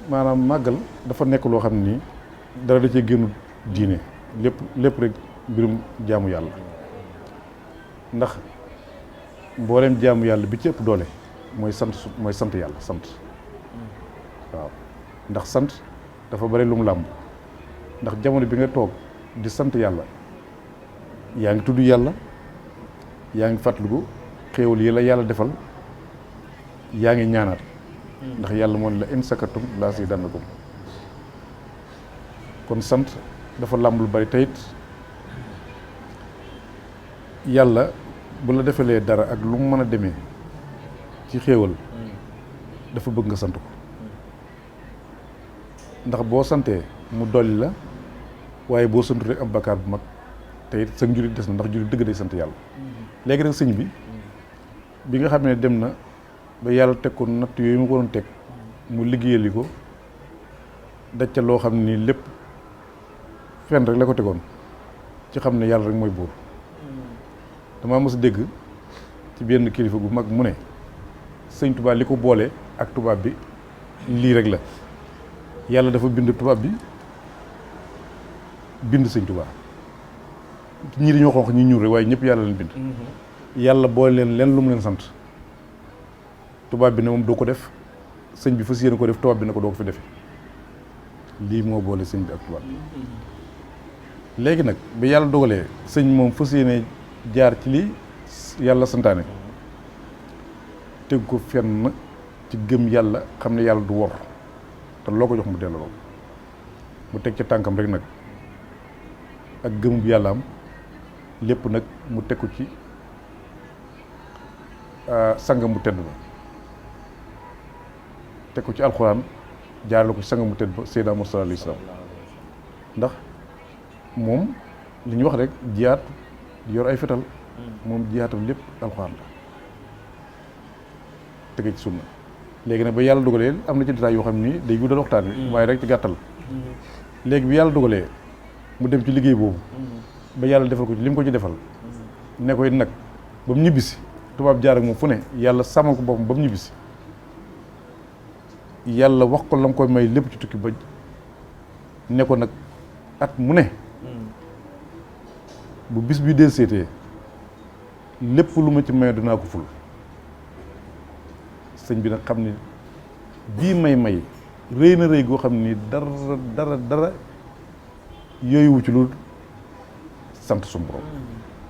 maanaam màggal dafa nekk loo xam ni dara da cee génnu diine lépp rek mbirum jaamu yàlla ndax mbooleem jaamu yàlla bi ci ëpp doole mooy sant yàlla sant waaw ndax sant dafa bari lu mu làmb ndax jamono bi nga toog di sant yàlla yaa ngi tudd yàlla yaa ngi fàttaliku xéewal yi la yàlla defal yaa ngi ñaanaat ndax yàlla moo ne la in sakatum laa zidannakum kon sant dafa làmb lu bari teyit yàlla bu la defalee dara ak lu mu mën a demee ci xéewal dafa bëgg nga sant ko ndax boo santee mu dolli la waaye boo santu rek am bakkaar bu mag te it sa njurit des na ndax njurit dëgg day sant yàlla léegi nag sëñ bi nga xam ne dem na ba yàlla teg ko natt yooyu mu ko doon teg mu liggéeyali ko daj ca loo xam ni lépp fenn rek la ko tegoon ci xam ne yàlla rek mooy buur damaa mës a dégg ci benn kilifa gu mag mu ne sëñ Tuubaa li ko boole ak tubaab bi lii rek la yàlla dafa bind tubaab bi bind sëñ Tuubaa ñii dañoo xonq ñi ñuul rek waaye ñëpp yàlla leen bind yàlla boole leen lu mu leen sant tubaab bi ne moom doo ko def sëñ bi fas yéene ko def tubaab bi ne ko doo ko fi defe lii moo boole sëñ bi ak tubaab bi léegi nag bi yàlla dogalee sëñ moom fas yéene jaar ci li yàlla santaane teg ko fenn ci gëm yàlla xam ne yàlla du wor te loo ko jox mu delloo mu teg ca tànkam rek nag ak gëm bu yàlla am lépp nag mu teg ko ci sangam mu tedd ba teg ko ci alxuraan jaarale ko ci sangam mu tedd ba Seydina Muhammad sallallahu alayhi wasallam ndax moom li ñu wax rek jiyaat yor ay fetal moom jiyaatam lépp alxuraan la tege ci sunna léegi nag ba yàlla dogalee am na ci détails yoo xam ni day guddal waxtaan wi waaye rek ci gàttal léegi bi yàlla dogalee mu dem ci liggéey boobu ba yàlla defal ko ci li mu ko ci defal ne koy nag ba mu ñibbisi tubaab jaar ak moom fu ne yàlla sàmmal ko boppam ba mu ñibbisi yàlla wax ko la mu koy may lépp ci tukki ba ne ko nag at mu ne bu bis bi del seetee lépp lu ma ci may dinaa ko ful sëñ bi nag xam ni bii may rëy na rëy goo xam ni dara yooyu wu ci lu sant suñu borom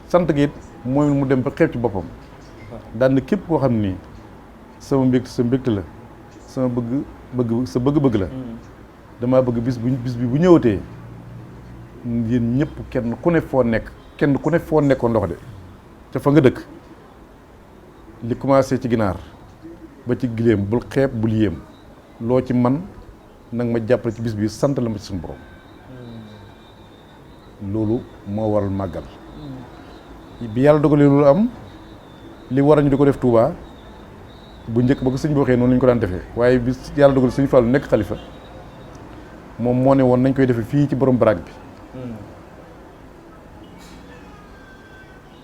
sant gi it mooy mu dem ba xeeb ci boppam daan na képp koo xam ni sama mbégte sa mbégte la sama bëgg la damaa bëgg bis bi bu ñëwatee yéen ñëpp kenn ku ne foo nekkoon ndox de ca fa nga dëkk li commencé ci ginaar ba ci giléem bul xeeb bul yéem loo ci man nag ma jàppale ci bis bi sant la ma ci suñu borom loolu moo waral màggal bi yàlla dogalee loolu am li war ñu di ko def Touba bu njëkk ba ko sëñ bi waxee noonu lañu ko daan defee waaye bi yàlla dogal sëñ Fallu nekk xalifa moom moo ne woon nañ koy defee fii ci borom baraag bi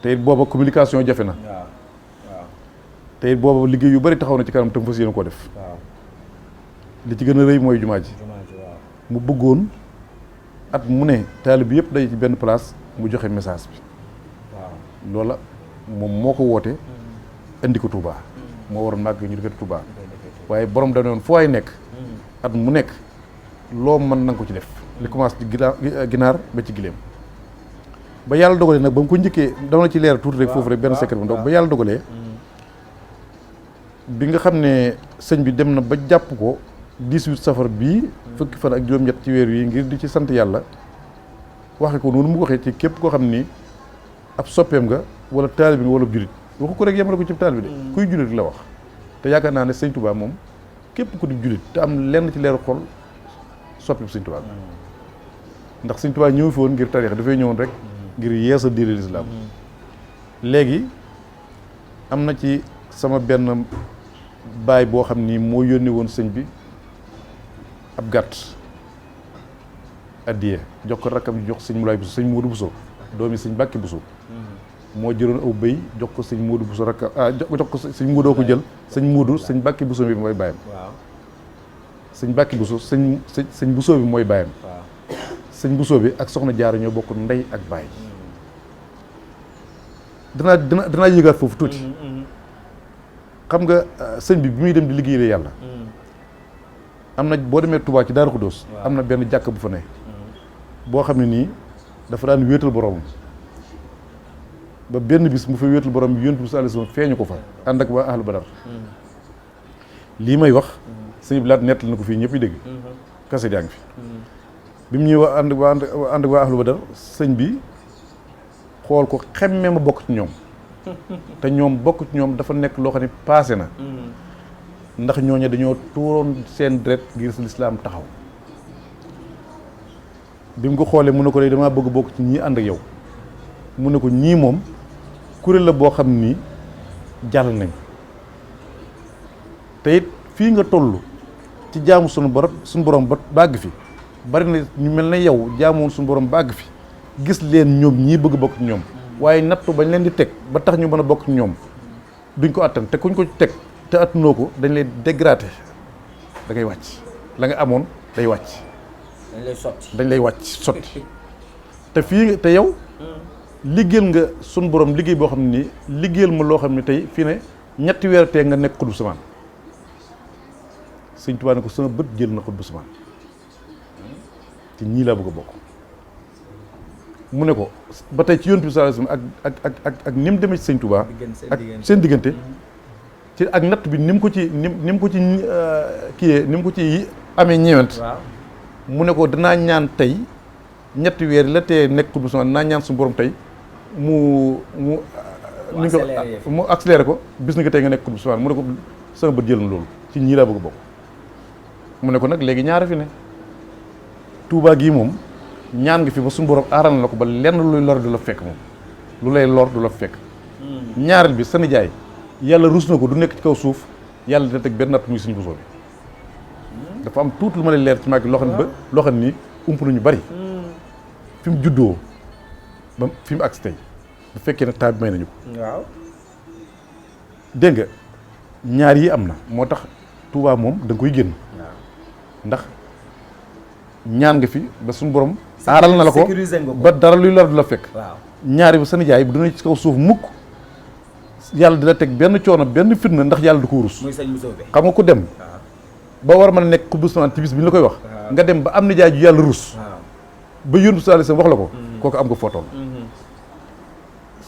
te it booba communication jafe na te it booba liggéey yu bari taxaw na ci kanam tam fas yéene koo def li ci gën a rëy mooy jumaa ji mu bëggoon at mu ne taalib bi yëpp day ci benn place mu joxe message bi loola moom moo ko woote indi ko Touba moo waroon màgg ñu defee Touba waaye borom da doon foo ay nekk at mu nekk loo mën na nga ko ci def li commencé ci ginaar ba ci gileem ba yàlla dogalee nag ba mu ko njëkkee dama ci leer tuuti rek foofu rek benn secret bu ndaw ba yàlla dogalee bi nga xam ne sëñ bi dem na ba jàpp ko 18 safar bii fukki fan ak juróom-ñett ci weer yi ngir di ci sant yàlla waxe ko noonu mu waxee ci képp koo xam ni ab soppeem nga wala taalibe nga wala julit waxu ko rek yemale ko ci taalibe de kuy julit la wax te yaakaar naa ne sëñ Touba moom képp ku di julit te am lenn ci leeru xol soppeem sëñ Touba ndax sëñ Touba ñëw fi woon ngir tariix dafay ñëwoon rek ngir yeesa diine lislaam léegi am na ci sama benn baay boo xam ni moo yónni woon sëñ bi ab gàtt addiye jox ko rakkam jox sëñ Moulay Bousso sëñ Modou Bousso doomi sëñ Mbàkke Bousso moo jëloon aw bëy jox ko sëñ Modou Bousso rakka jox ko sëñ Modou ko jël sëñ Modou sëñ Mbàkke Bousso bi mooy bàyyam sëñ Mbàkke Bousso sëñ Bousso bi mooy baayam. sëñ Bousso bi ak soxna Jaara ñoo bokk ndey ak baay. danaa yëgaat foofu tuuti. xam nga sëñ bi muy dem di liggéeyal yàlla. am na boo demee Touba ci Daaru Xuddoos. am na benn jàkk bu fa ne. boo xam ne nii dafa daan wéetal boromam. ba benn bis mu fa wéetal borom Yonent bi sallallahu alayhi wasallam feeñu ko fa ànd ak waa ahlu Badar. lii may wax. sëñ bi laat nettali na ko fii ñëpp yi dégg. kase yaa ngi fi. bi mu ñëwee ànd ak waa ahlu Badar sëñ bi xool ko xemme ma bokk ci ñoom. te ñoom bokk ci ñoom dafa nekk loo xam ne paase na. ndax ñooñu dañoo tuuroon seen deret ngir lislaam taxaw. bi mu ko xoolee mu ne ko damaa bëgg bokk ci ñii ànd ak yow. mu ne ko ñii moom kuréel la boo xam ni jàll nañ. te it fii nga toll ci jaamu suñu borom ba bàgg fi bari na ñu mel ne yow jaamoon suñu borom bàgg fi gis leen ñoom ñii bëgg bokk ci ñoom. waaye nattu bañ leen di teg ba tax ñu mën a bokk ci ñoom duñ ko attan te kuñ ko teg te attanoo ko dañ lay dégradé da ngay wàcc la nga amoon day wàcc. dañ lay wàcc sotti te fii te yow liggéeyal nga sun borom liggéey boo xam ne nii liggéeyal ma loo xam ne tey fii ne ñetti weer tee nga nekk xutbu samaan. Sëñ Tuubaa ne ko sama bët jël na xutbu samaan te ñii laa bëgg a bokk. mu ne ko ba tey ci Yonent bi sallallahu alayhi wasallam ak ni mu demee ci Sëñ Tuubaa ak seen diggante ci ak natt bi ni mu ko ci ni mu ko ci kiyee ni mu ko ci amee ñeewant. mu ne ko danaa ñaan tey ñetti weer la tee nekk xutbu samaan naa ñaan suñu borom tey mu accéléré ko bis ni ko tey nga nekk xutbu samaan mu ne ko sama bët jël na loolu ci ñii laa bëgg a bokk. mu ne ko nag léegi ñaara fi ne Tuubaa gii moom ñaan nga fi ba suñu borom aaral na ko ba lenn luy lor du la fekk moom lu lay lor du la fekk. ñaareel bi sa nijaay yàlla rus na ko du nekk ci kaw suuf yàlla dina teg benn natt muy Sëñ Bousso bi. dafa am tuuti lu ma lay leer ci maag loo xam ni ump nañu bari. fi mu juddoo ba fi mu agsi tey bu fekkee nag temps bi may nañu ko. waaw dégg nga ñaar yi am na moo tax Touba moom da nga koy génn. ndax ñaan nga fi ba suñu borom. aaral na la ko ba dara luy lor du la fekk. ñaari bi sa nijaay bu dina ci kaw suuf mukk yàlla dina teg benn coono benn fitna ndax yàlla du ko rus. xam nga ku dem. ba war a mën a nekk xutbu samaan ci bis bi ñu la koy wax. nga dem ba am nijaay ju yàlla rus. ba Yonent bi sallallahu alayhi wasallam wax la ko. kooku am nga footoon.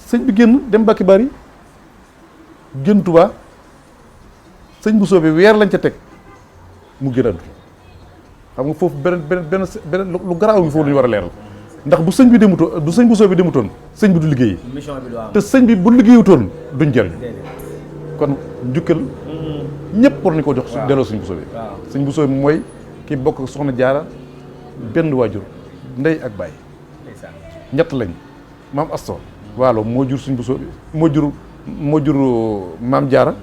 sëñ bi génn dem Mbàkke Bari génn Touba sëñ Bousso bi weer lañ ca teg mu génn àdduna. xam nga foofu beneen lu garaaw gi foofu lu ñu war a leeral ndax bu sëñ bi demutoon bu sëñ Bousso bi demutoon sëñ bi du liggéey. mission bi du am te sëñ bi bu liggéeyutoon duñ jëriñ. kon njukkal ñëpp war nañu ko jox. delloo sëñ Bousso bi. sëñ Bousso bi mooy ki bokk ak soxna Jaara benn waajur ndey ak baay. ñett lañ maam Asto waalo moo jur sëñ Bousso bi moo jur maam Jaara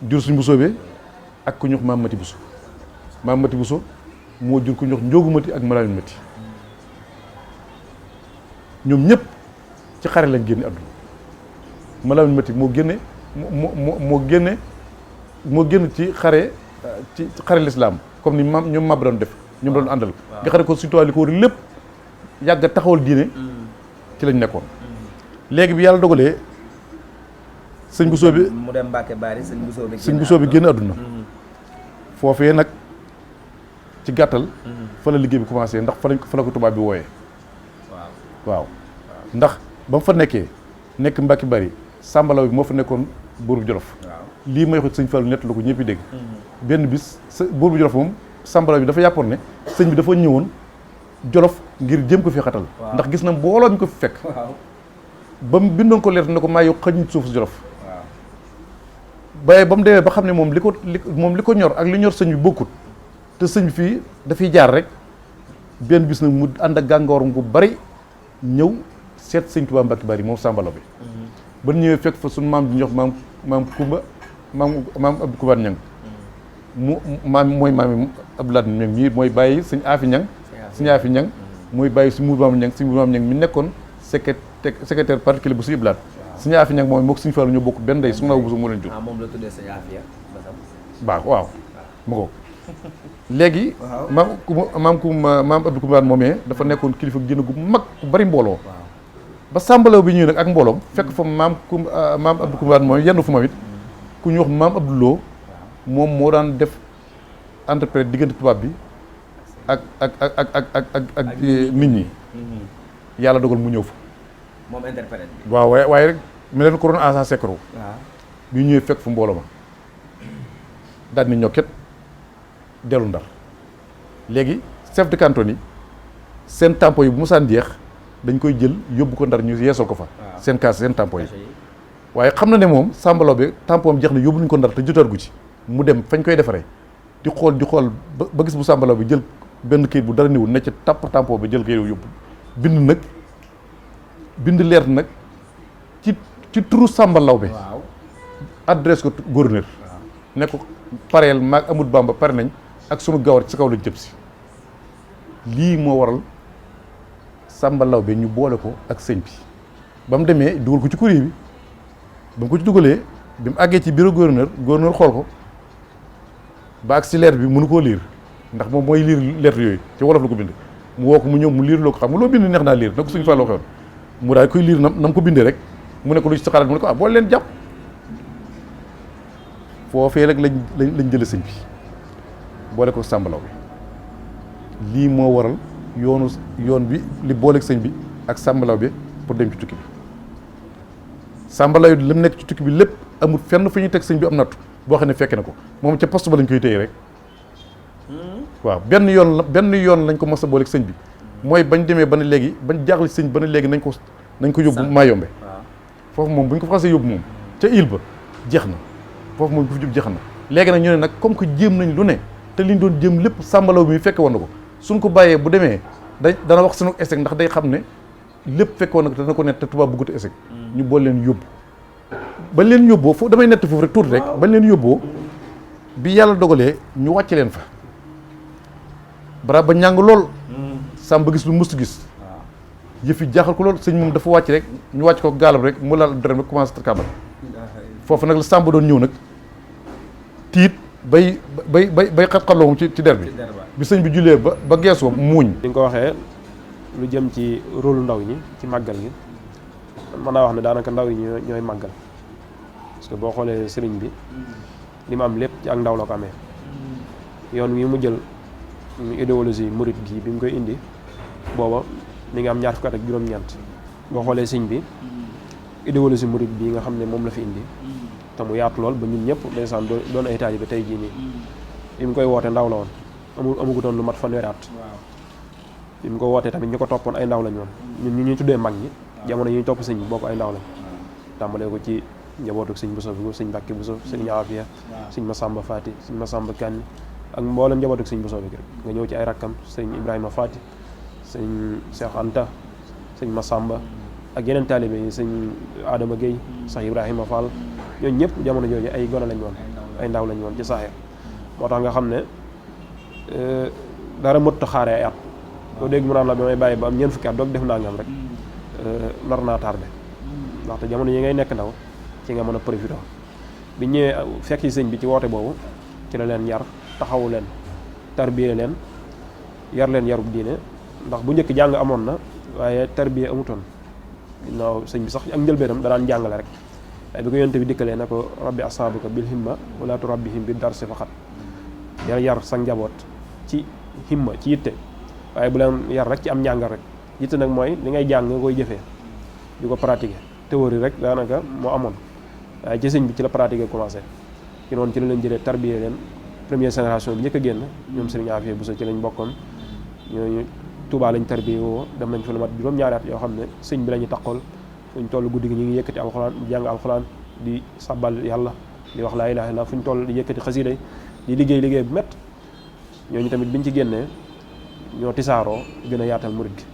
jur sëñ Bousso bi ak ku ñuy wax maam Mati Bousso. maam Mati Bousso moo jur ku ñuy wax Njóogu Mati ak Malaamin Mati ñoom ñëpp ci xare lañ génne àdduna. Malaamin Mati moo génn ci xare lislaam comme ni ñoom mab doon def ñoom doon àndal. nga xam ne ko surtout li ko war lépp yàgg a taxawal diine ci lañ nekkoon. léegi bi yàlla dogalee sëñ Bousso bi mu dem Mbàkke Bari sëñ Bousso bi génn àdduna. foofee nag ci gàttal fa la liggéey bi commencé ndax fa la ko tubaab bi wooyee. waaw ndax ba mu fa nekkee nekk Mbàkke Bari Sàmbalaw bi moo fa nekkoon buur bu Jolof. lii may wax sëñ Fallu nett la ko ñëpp dégg. benn bis buur bu Jolof moom Sàmbalaw bi dafa yàppoon ne sëñ bi dafa ñëwoon Jolof ngir jëm ko fi xatal. ndax gis na mbooloo ñu ko fi fekk. ba mu bindoon ko leer ne ko maa yow xëñ suuf si Jolof. ba mu demee ba xam ne moom li ko ñor ak li ñor sëñ bi bokkut te sëñ bi fii dafay jaar rek benn bis nag mu ànd ak gàngooram gu bari ñëw seet sëñ Tuubaa Mbàkke Bari moom Sàmbalaw bi. ba ñëwee fekk fa suñu maam di ñox maam Kumba maam Abdou Kuban Ñang mooy maam Abdoulaye Ñang mii mooy bàyyi sëñ Aafi Ñang sëñ Aafi Ñang mooy bàyyi si Mourou Maam Ñang si Mourou Maam Ñang mi nekkoon secrétaire particulier bu Sëñ Blaat sëñ Aafi Ñang mooy mook sëñ Fallu ñoo bokk benn ndey su naw bu moo leen jur. moom la tuddee sëñ Aafiya baax waaw mu ko léegi maam Abdou Koumba moomee dafa nekkoon kilifa jënd gu mag ku bari mbooloo ba sàmbalaw bi ñëw nag ak mbooloom fekk fa maam Abdou Koumba moom yenn fu moom it ku ñu wax maam Abdou Lo moom moo daan def interprète diggante tubaab bi ak nit ñi yàlla dogal mu ñëw fa moom interprète bi waaw waaye rek mu leen ko doon agent secret bi ñëwee fekk fu mbooloo ma daal ni ñokket dellu Ndar léegi chef de canton yi seen tampon yi bu musaan jeex dañ koy jël yóbbu ko Ndar ñu yeesal ko fa seen kaas seen tampon yi waaye xam na ne moom sàmbalaw bi tampon jeex na yóbbu nañu ko Ndar te jotaat gu ci mu dem fañ koy defaree di xool ba gis bu sàmbalaw bi jël benn kayit bu dara niwul ne ci tapp tampon bi jël kayit yóbbu bind leer nag ci turu sàmbalaw bi adresse ko gouverneur ne ko pareel maag Amadou Bamba pare nañ ak sunu gawar ci kaw lañ jëm si lii moo waral sàmbalaw bi ñu boole ko ak sëñ bi ba mu demee dugal ko ci courrier bi ba mu ko ci dugalee bi mu àggee ci bureau gouverneur xool ko ba ak si lettre bi mënu koo liir ndax moom mooy liir lettre yooyu ci wolof la ko bind mu woo ko mu ñëw mu liir loo ko xam nga loo bind neex naa liir na ko suñu fàlloo xewoon mu daal koy liir nam ko bindee rek mu ne ko lu ci sa xalaat mu ne ko boole leen jàpp foofee rek lañ jële sëñ bi boole ko sàmbalaw bi lii moo waral yoon bi li booleeg sëñ bi ak sàmbalaw bi pour dem ci tukki bi sàmbalaw bi li mu nekk ci tukki bi lépp amul fenn fu ñuy teg sëñ bi am nattu boo xam ne fekk na ko moom ca poste ba lañ koy téye rek waaw benn yoon lañ ko mos a booleeg sëñ bi mooy bañ demee ba ne léegi bañ jaaxle sëñ ba ne léegi nañ ko yóbbu Mayombe foofu moom bu ñu ko xasee yóbbu moom ca île ba jeex na foofu moom bu fi jóg jeex na léegi nag ñu ne nag comme que jéem nañ lu ne te liñ doon jéem lépp sàmbalaw bi fekke woon na ko suñ ko bàyyee bu demee dana wax sunu échec ndax day xam ne lépp fekke woon na ko te dana ko nett te tubaab bëggut échec ñu bool leen yóbbu bañ leen yóbboo foofu damay nett foofu rek tuuti rek bañ leen yóbboo bi yàlla dogalee ñu wàcce leen fa bara ba ñàng lool sàmba gis lu mustu gis yëf yi jaaxal ko lool sëñ moom dafa wàcc rek ñu wàcc ko gaalam rek mu laal dërëm rek commencé kàmbal foofu nag la sàmba doon ñëw nag tiit bay xat-xatloo moom ci der bi sëñ bi jullee ba geesoo muuñ li nga ko waxee lu jëm ci rôle ndaw ñi ci màggal gi mën naa wax ne daanaka ndaw yi ñooy màggal parce que boo xoolee sëriñ bi li mu am lépp ci ak ndaw la ko amee yoon wi mu jël idéologie murit gi bi mu koy indi booba mi ngi am ñaar fukki at ak juróom-ñeent boo xoolee sëñ bi idéologie murit bi nga xam ne moom la fi indi te mu yaatu lool ba ñun ñëpp ndeysaan doon ay taalibe tey jii nii bi mu koy woote ndaw la woon amugutoon lu mat fanweeri at bi mu ko wootee tamit ñu ko toppoon ay ndaw lañ woon ñun ñu ñuy tuddee mag ñi jamono yi ñu topp sëñ bi bokk ay ndaw lañ tàmbalee ko ci njabootu sëñ Bousso bi sëñ Mbàkke Bousso sëñ Afia sëñ Masamba Fati sëñ Masamba Kanni ak mboolem njabootu sëñ Bousso bi rek nga ñëw ci ay rakkam sëñ Ibrahima Fati sëñ Cheikh Anta sëñ Masamba ak yeneen taalibe yi sëñ Adama Gueye sax Ibrahima Fall ñooñu ñëpp jamono jooju ay gone lañ woon ay ndaw lañ woon ci saaxir moo tax nga xam ne dara mot a xaaree ay at doo dégg mu naan la ba may bàyyi ba am ñeent fukki at doog def nangam rek nar naa tardé ndaxte jamono yi ngay nekk ndaw ci nga mën a profité bi ñëwee fekk yi sëñ bi ci woote boobu ci la leen yar taxawu leen tarbiye leen yar leen yarub diine ndax bu njëkk jàng amoon na waaye tarbiye amutoon ginnaaw sëñ bi sax ak njëlbeenam da daan jàngale rek waaye bi ko yonte bi dikkalee ne ko rabbi asaabuka bil himma wala turabbihim bi darsi faqat yar sa njaboot ci himma ci yitte waaye bu leen yar rek ci am njàngal rek yitte nag mooy li ngay jàng nga koy jëfee di ko pratiquer théorie rek daanaka moo amoon waaye ci sëñ bi ci la pratiquer commencé ci noonu ci la leen jëlee tarbiye leen première génération bi njëkk a génn ñoom Serigne Afia Bousso ci lañ bokkoon ñooñu Touba lañ tarbiye woo dem nañ fa lu mat juróom-ñaari at yoo xam ne sëñ bi la ñu taqool fu ñu toll guddi gi ñu ngi yëkkati alxuraan di jàng alxuraan di sabbal yàlla di wax laa ilaaha illallaah fu ñu toll di yëkkati xasida di liggéey bu métt ñooñu tamit biñ ci génnee ñoo tisaaroo gën a yaatal murit gi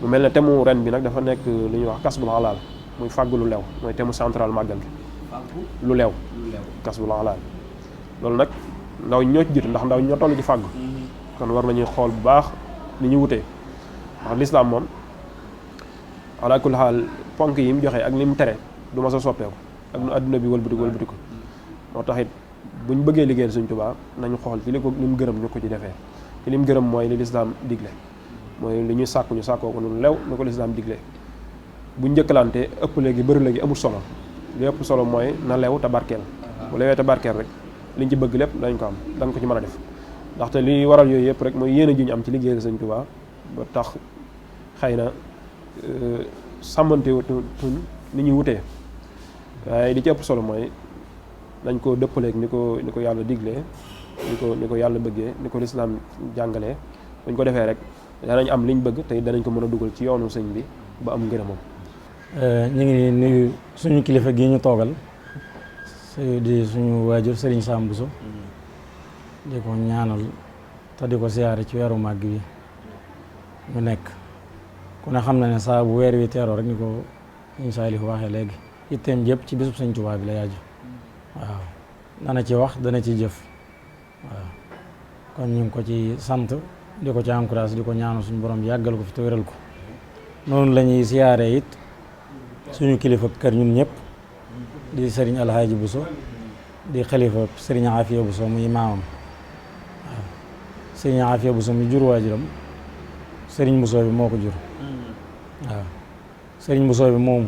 mu mel ne temu ren bi nag dafa nekk li ñuy wax kasbul xalaal muy fàggu lu lew mooy temu central màggal gi lu lew kasbul xalaal loolu nag ndaw ñoo ci jiitu ndax ndaw ñoo toll ci fàggu kon war nañuy xool bu baax ni ñu wutee ndax lislaam moom ala kulli xaal ponk yi mu joxe ak li mu tere du ma sa soppeeku ak nu adduna bi wëlbatiku moo tax it buñ bëggee liggéeyal Sëñ Tuubaa nañu xool ci li mu gërëm ñu ko ci defee ci li mu gërëm mooy li lislaam digle mooy li ñuy sàkku ñu sàkkoo ko nu lew ni ko lislaam digle buñ njëkkalante ëpp léegi bëri léegi amul solo li ëpp solo mooy na lew te barkeel bu lewee te barkeel rek liñ ci bëgg lépp dañ ko am dañ ko ci mën a def ndaxte li waral yooyu yëpp rek mooy yéene ju ñu am ci liggéeyal Sëñ Tuubaa ba tax xëy na sàmmante tuñ ni ñuy wutee waaye li ci ëpp solo mooy dañ ko dëppaleeg ni ko yàlla diglee ni ko yàlla bëggee ni ko lislaam jàngalee buñ ko defee rek danañ am liñ bëgg tey danañ ko mën a dugal ci yoonu sëñ bi ba am ngërëmam. ñu ngi nuyu suñu kilifa gi ñu toogal di suñu waajur Serigne Sam Bousso di ko ñaanal te di ko siyaare ci weeru màgg wi ñu nekk ku ne xam na ne saa bu weer wi teeroo rek ni ko Insa Aliou waxee léegi itteem jëpp ci bisub Sëñ Tuubaa bi la yaaju waaw dana ci wax dana ci jëf waaw kon ñu ngi ko ci sant di ko ci encourage di ko ñaanal suñu borom yàggal ko fi te wéral ko noonu la ñuy siyaare it suñu kilifa kër ñun ñëpp di sëriñ Alhaaji Bousso di xalifa sëriñ Afiya Bousso muy maamam waaw sëriñ Afiya Bousso mu jur waajuram sëriñ Bousso bi moo ko jur waaw sëriñ Bousso bi moomu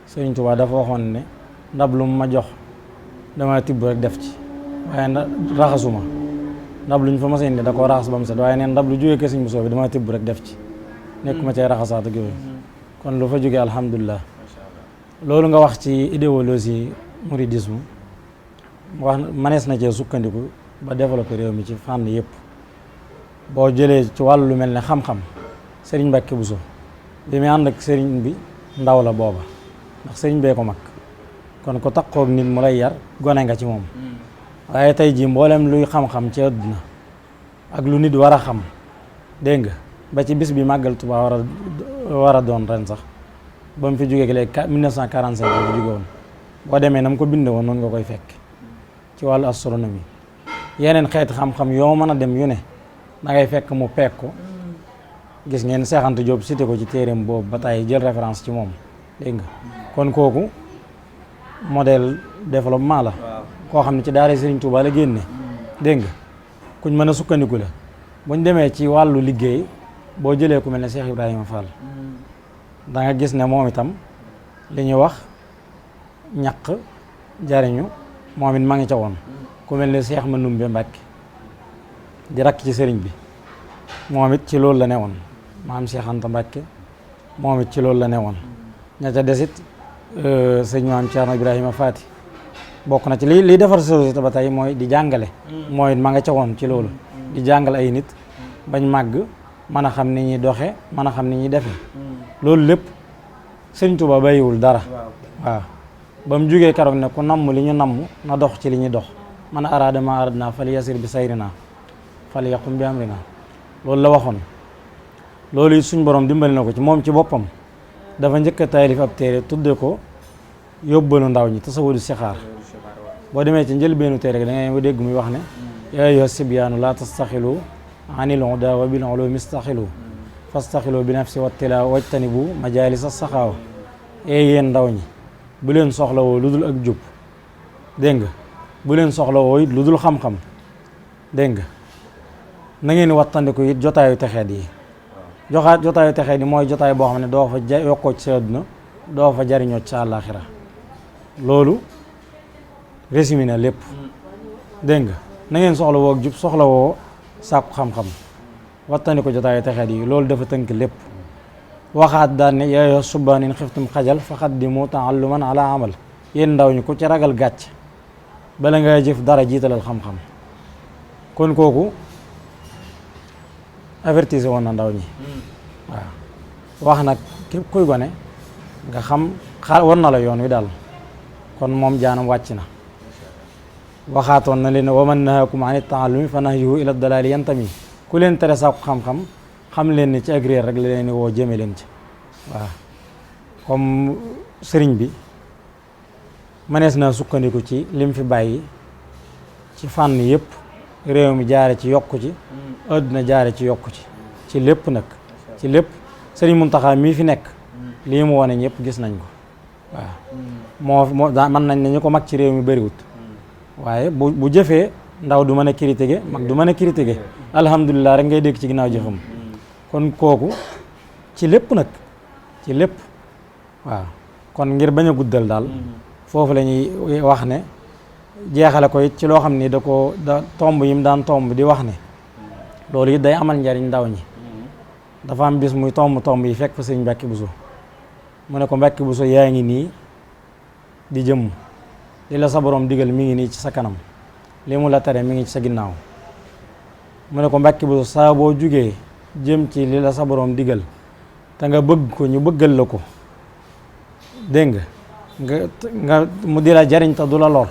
sëriñ Tuubaa dafa waxoon ne ndab lu ma jox dama tibb rek def ci waaye raxasuma ndab lu ñu fa mos a indi da koo raxas ba mu set waaye neen ndab lu jógee kër sëriñ Bousso bi dama tibb rek def ci nekkuma cay raxasaat ak yooyu kon lu fa jógee alhamdulilah loolu nga wax ci idéologie mouridisme wax manees na cee sukkandiku ba développer réew mi ci fànn yëpp boo jëlee ci wàllu lu mel ne xam-xam sëriñ Mbàkke Bousso bi muy ànd ak sëriñ bi ndaw la booba ndax sëriñ bee ko mag kon ku takkook nit mu lay yar gone nga ci moom waaye tey jii mboolem luy xam-xam ci àdduna ak lu nit war a xam dégg nga ba ci bis bi màggal Tuubaa war a doon ren sax ba mu fi jógee léegi 1945 la fi jóge woon boo demee na mu ko binde woon noonu nga koy fekk ci wàllu astronomie yeneen xeeti xam-xam yoo mën a dem yu ne da ngay fekk mu peek ko gis ngeen Seex Anta Jóob cité ko ci téereem boobu ba tey jël référence ci moom dégg nga kon kooku modèle développement la koo xam ne ci daara Sëriñ Tuubaa la génne dégg nga kuñ mën a sukkandiku la buñ demee ci wàllu liggéey boo jëlee ku mel ne Cheikh Ibrahima Fall da nga gis ne moom itam li ñuy wax ñaq jariñu moom it ma ngi ca woon ku mel ne Cheikh Manoumbe Mbàkke di rakk ci sëriñ bi moom it ci loolu la ne woon maam Cheikh Anta Mbàkke moom it ci loolu la ne woon ña ca desit sëñ maam Thierno Ibrahima Faati bokk na ci li defar société ba tey mooy di jàngale mooy it ma nga ca woon ci loolu di jàngale ay nit bañ màgg mën a xam ni ñuy doxe mën a xam ni ñuy defe loolu lépp Sëriñ Tuubaa bàyyiwul dara waaw ba mu jógee keroog ne ku namm li ñu namm na dox ci li ñuy dox man araada ma aradna fal yasir bi sayrina fal yaqum bi amrina loolu la waxoon loolu it suñ borom dimbali na ko ci moom ci boppam dafa njëkk a taalif ab téere tudde ko yóbbalu ndaw ñi tasawudu sixaar boo demee ci njëlbeenu téere da ngay dégg muy wax ne yaa ayyuha sibyaanu laa tastaxilu anil hudaa wa bil ulumi istaxilu fastaxilu bi nafsi wattilaa wajtanibu majalis as-saxaawa yéen ndaw ñi bu leen soxla woo lu dul ak jub dégg nga bu leen soxla woo it lu dul xam-xam dégg nga na ngeen wattandiku it jotaayu texeet yi jotaayu texeet yi mooy jotaay boo xam ne doo fa yokkoo ci sa àdduna doo fa jariñoo ci sa àllaaxira loolu résumé na lépp dégg nga na ngeen soxla woo ak jub soxla woo sàkku xam-xam wattandi ko jotaayu texeet yi loolu dafa tënk lépp waxaat daan ne yaa subbaanin xiftum xajal fa xaddimu taalluman ala amal yéen ndaw ñi ku ci ragal gàcc bala ngay jëf dara jiitalal xam-xam kon kooku avertise woon na ndaw ñi waaw wax nag képp kuy gone nga xam war na la yoon wi daal kon moom jaanam wàcc na waxaatoon na leen wa man nahaakum an taallumi fa nahyuhu ila dalaali yantami ku leen tere sàkku xam-xam xam leen ni ci ak réer rek la leen woo jëme leen ci waaw comme sëriñ bi mënees naa sukkandiku ci lim fi bàyyi ci fànn yëpp réew mi jaare ci yokku ci àdduna jaare ci yokku ci lépp nag ci lépp sëriñ Muntaxa mii fi nekk lii mu wane ñëpp gis nañ ko waaw moo mën nañ ne ñu ko mag ci réew mi bëriwut waaye bu jëfee ndaw du mën a critiquer mag du mën a critiquer alhamdulilah rek ngay dégg ci ginnaaw jëfam kon kooku ci lépp nag ci lépp waaw kon ngir bañ a guddal daal foofu la ñuy wax ne jeexale ko it ci loo xam ni da tomb yi mu daan tomb di wax ne loolu it day amal njariñ ndaw ñi dafa am bis muy tomb yi fekk fa sëñ Mbàkke Buso mu ne ko Mbàkke Buso yaa ngi nii di jëmm li la sa borom digal mi ngi nii ci sa kanam li mu la tere mi ngi ci sa ginnaaw mu ne ko Mbàkke Buso saa boo jugee jëm ci li la sa borom digal te nga bëgg ko ñu bëggal la ko dégg nga mu di la jariñ te du la lor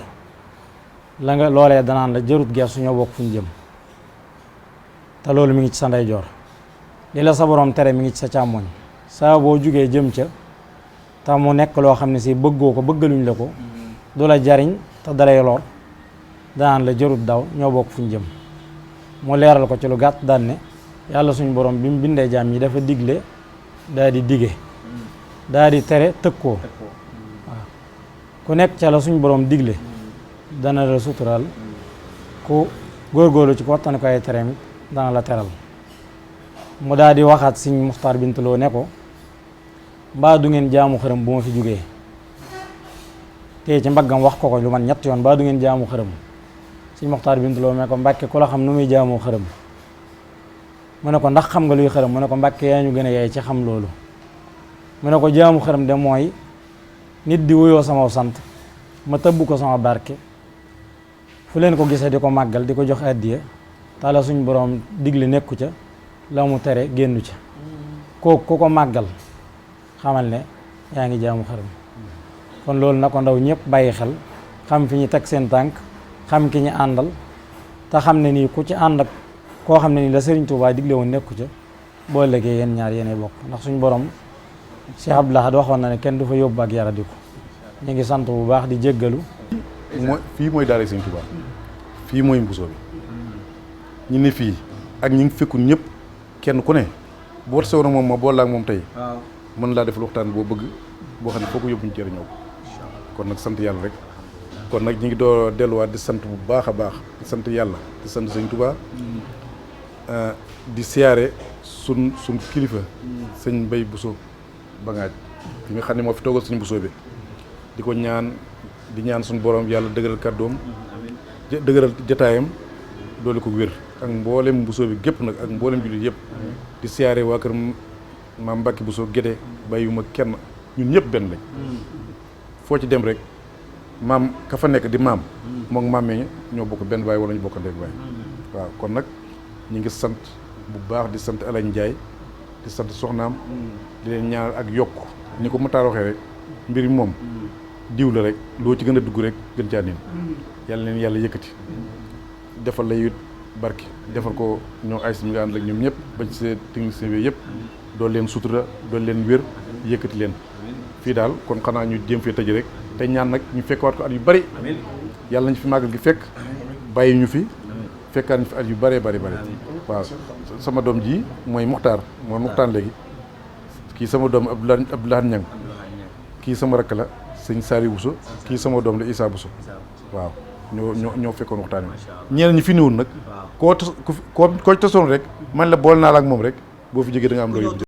la nga loolee danaan la jërut geesu ñoo bokk fu ñu jëm te loolu mi ngi ci sa ndeyjoor li la sa borom tere mi ngi ci sa càmmoñ saa boo jugee jëm ca te mu nekk loo xam ne si bëggoo ko bëggaluñ la ko du la jariñ te dalay lor danaan la jërut daw ñoo bokk fu ñu jëm mu leeral ko ci lu gàtt daan ne yàlla suñu borom bi mu bindee jaam ñi dafa digle daa di dige daa di tere tëkkoo waaw ku nekk ca la suñu borom digle dana la suturaal ku góorgóorlu ci ko wattane ko ay tereem dana la teral mu daal di waxaat Sëñ Muxtaar Bintaloo ne ko mbaa du ngeen jaamu xërëm bu ma fi jógee te ci mbaggam wax ko lu man ñett yoon mbaa du ngeen jaamu xërëm Sëñ Muxtaar Bintaloo ne ko Mbàkke ku la xam nu muy jaamoo xërëm mu ne ko ndax xam nga luy xërëm mu ne ko Mbàkke yaa ñu gën a yaay ci xam loolu mu ne ko jaamu xërëm de mooy nit di wuyoo sama sant ma tëbb ko sama barke fu leen ko gisee di ko màggal di ko jox addiya te la suñ borom digle nekku ca la mu tere génnu ca kooku ku ko màggal xamal ne yaa ngi jaamu xërëm kon loolu na ko ndaw ñëpp bàyyi xel xam fi ñu teg seen tànk xam ki ñu àndal te xam ne nii ku ci ànd ak koo xam ne nii la Sëriñ Tuubaa digle woon nekku ca boo ëllëgee yéen ñaar yéenay bokk ndax suñ borom Cheikh Abdoul Ahad waxoon na ne kenn du fa yóbbu ak yaradiku ñu ngi sant bu baax di jéggalu fii mooy daara Sëriñ Tuubaa fii mooy Mbusoo bi ñu ne fii ak ñi ngi fekkul ñëpp kenn ku ne bu wat sew na moom ma boole ak moom tey mën laa defal waxtaan boo bëgg boo xam ne foo ko yóbbu ñu jëriñoo kon nag sant yàlla rek kon nag ñu ngi doo delluwaat di sant bu baax a baax di sant yàlla di sant Sëriñ Tuubaa di siyaare sun kilifa sëñ Mbay Buso Bangaaj fi nga xam ne moo fi toogal sëñ Buso bi di ko ñaan di ñaan suñu borom yàlla dëgëral kàddoom dëgëral jataayam doole ko wér ak mboolem Buso bi gépp nag ak mboolem jullit yëpp di siyaare waa kër maam Mbàkke Buso Gédé bàyyiwuma kenn ñun ñëpp benn lañ foo ci dem rek maam ka fa nekk di maam moom maamee ñoo bokk benn baay wala ñu bokk ndey baay waaw kon nag ñu ngi sant bu baax di sant Alañ Njaay di sant soxnaam di leen ñaanal ak yokk ni ko Matar waxee rek mbir mi moom diw la rek loo ci gën a dugg rek gën caa niin yàlla leen yàlla yëkkati defal la it barki defal ko ñoo ay si mi nga ànd ak ñoom ñëpp ba ci seen technicien bi yëpp dool leen sutura dool leen wér yëkkati leen fii daal kon xanaa ñu jéem fee tëj rek te ñaan nag ñu fekkaat ko at yu bari yàlla nañ fi màggal gi fekk bàyyi ñu fi fekkaat ñu fi at yu bëree bëri waaw sama doom ji mooy Muxtaar léegi kii sama doom Abdoulaye Ñang kii sama rakk la sëñ Sari Bousso kii sama doom la Issa Bousso waaw ñoo fekkoon waxtaan wi ñeneen ñi fi niwul nag koo tasoon rek man la bool naa la ak moom rek boo fi jógee da nga am loo yóbbu